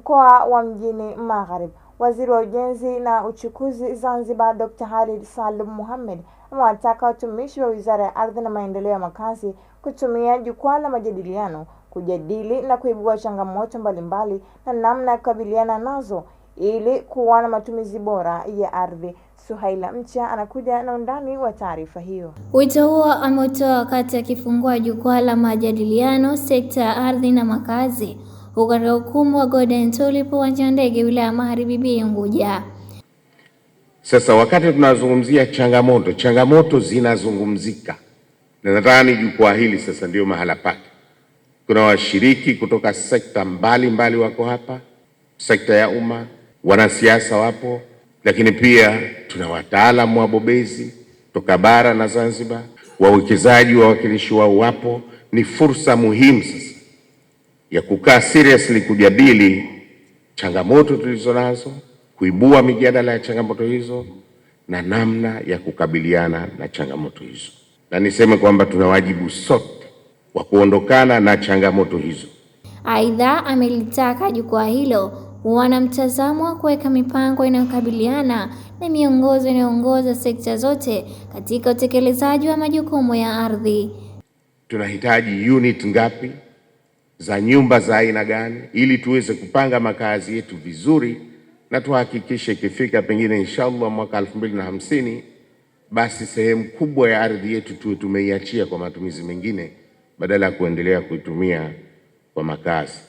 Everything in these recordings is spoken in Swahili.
mkoa wa Mjini Magharibi. Waziri wa Ujenzi na Uchukuzi Zanzibar Dr. Khalid Salum Mohamed amewataka watumishi wa Wizara ya Ardhi na Maendeleo ya Makazi kutumia jukwaa la majadiliano kujadili na kuibua changamoto mbalimbali na namna ya kukabiliana nazo ili kuwa na matumizi bora ya ardhi. Suhaila Mcha anakuja na undani wa taarifa hiyo. Wito huo ametoa wakati akifungua jukwaa la majadiliano sekta ya ardhi na makazi huko katika ukumbi wa Golden Tulip uwanja wa ndege wilaya Magharibi Unguja. Sasa wakati tunazungumzia changamoto zinazungumzika, na nadhani jukwaa hili sasa ndio mahala pake. Kuna washiriki kutoka sekta mbalimbali wako hapa, sekta ya umma, wanasiasa wapo, lakini pia tuna wataalamu wabobezi kutoka bara na Zanzibar, wawekezaji, wawakilishi wao wapo. Ni fursa muhimu sasa ya kukaa seriously kujadili changamoto tulizonazo, kuibua mijadala ya changamoto hizo na namna ya kukabiliana na changamoto hizo. Na niseme kwamba tuna wajibu sote wa kuondokana na changamoto hizo. Aidha, amelitaka jukwaa hilo kuwa na mtazamo wa kuweka mipango inayokabiliana na miongozo inayoongoza sekta zote katika utekelezaji wa majukumu ya ardhi. Tunahitaji unit ngapi za nyumba za aina gani ili tuweze kupanga makazi yetu vizuri, na tuhakikishe ikifika pengine inshallah mwaka 2050 basi sehemu kubwa ya ardhi yetu tuwe tumeiachia kwa matumizi mengine badala ya kuendelea kuitumia kwa makazi.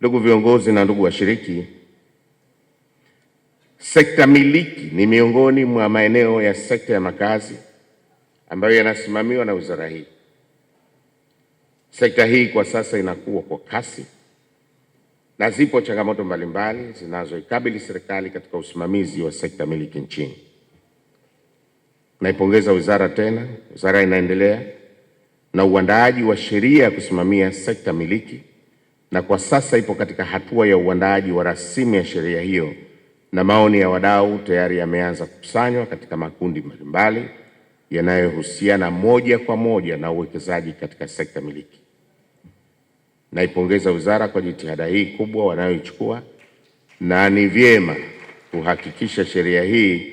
Ndugu viongozi na ndugu washiriki, sekta miliki ni miongoni mwa maeneo ya sekta ya makazi ambayo yanasimamiwa na wizara hii. Sekta hii kwa sasa inakuwa kwa kasi na zipo changamoto mbalimbali zinazoikabili serikali katika usimamizi wa sekta miliki nchini. Naipongeza wizara tena. Wizara inaendelea na uandaaji wa sheria ya kusimamia sekta miliki, na kwa sasa ipo katika hatua ya uandaaji wa rasimu ya sheria hiyo, na maoni ya wadau tayari yameanza kukusanywa katika makundi mbalimbali yanayohusiana moja kwa moja na uwekezaji katika sekta miliki. Naipongeza wizara kwa jitihada hii kubwa wanayoichukua, na ni vyema kuhakikisha sheria hii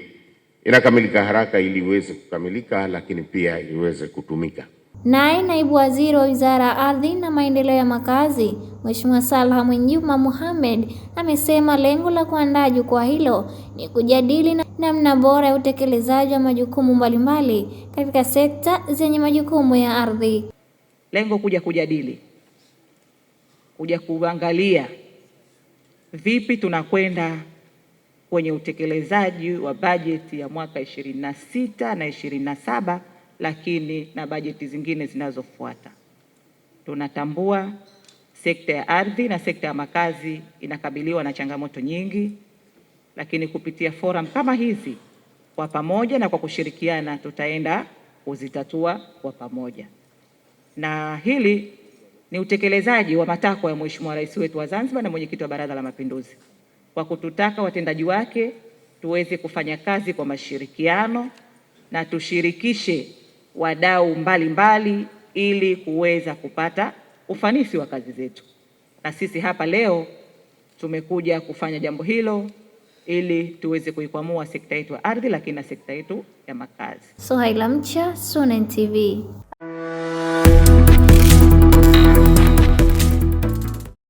inakamilika haraka ili iweze kukamilika, lakini pia iweze kutumika. Naye naibu waziri wa Wizara ya Ardhi na Maendeleo ya Makazi Mheshimiwa Salha Mwinjuma Mohamed amesema lengo la kuandaa jukwaa hilo ni kujadili namna bora ya utekelezaji wa majukumu mbalimbali katika sekta zenye majukumu ya ardhi. Lengo kuja kujadili, kuja kuangalia vipi tunakwenda kwenye utekelezaji wa bajeti ya mwaka 26 na 27, lakini na bajeti zingine zinazofuata. Tunatambua sekta ya ardhi na sekta ya makazi inakabiliwa na changamoto nyingi, lakini kupitia forum kama hizi kwa pamoja na kwa kushirikiana tutaenda kuzitatua kwa pamoja. Na hili ni utekelezaji wa matakwa ya Mheshimiwa Rais wetu wa Zanzibar na Mwenyekiti wa Baraza la Mapinduzi kwa kututaka watendaji wake tuweze kufanya kazi kwa mashirikiano na tushirikishe wadau mbalimbali ili kuweza kupata ufanisi wa kazi zetu. Na sisi hapa leo tumekuja kufanya jambo hilo ili tuweze kuikwamua sekta yetu ya ardhi, lakini na sekta yetu ya makazi. Suhaila Mcha, Sunen TV.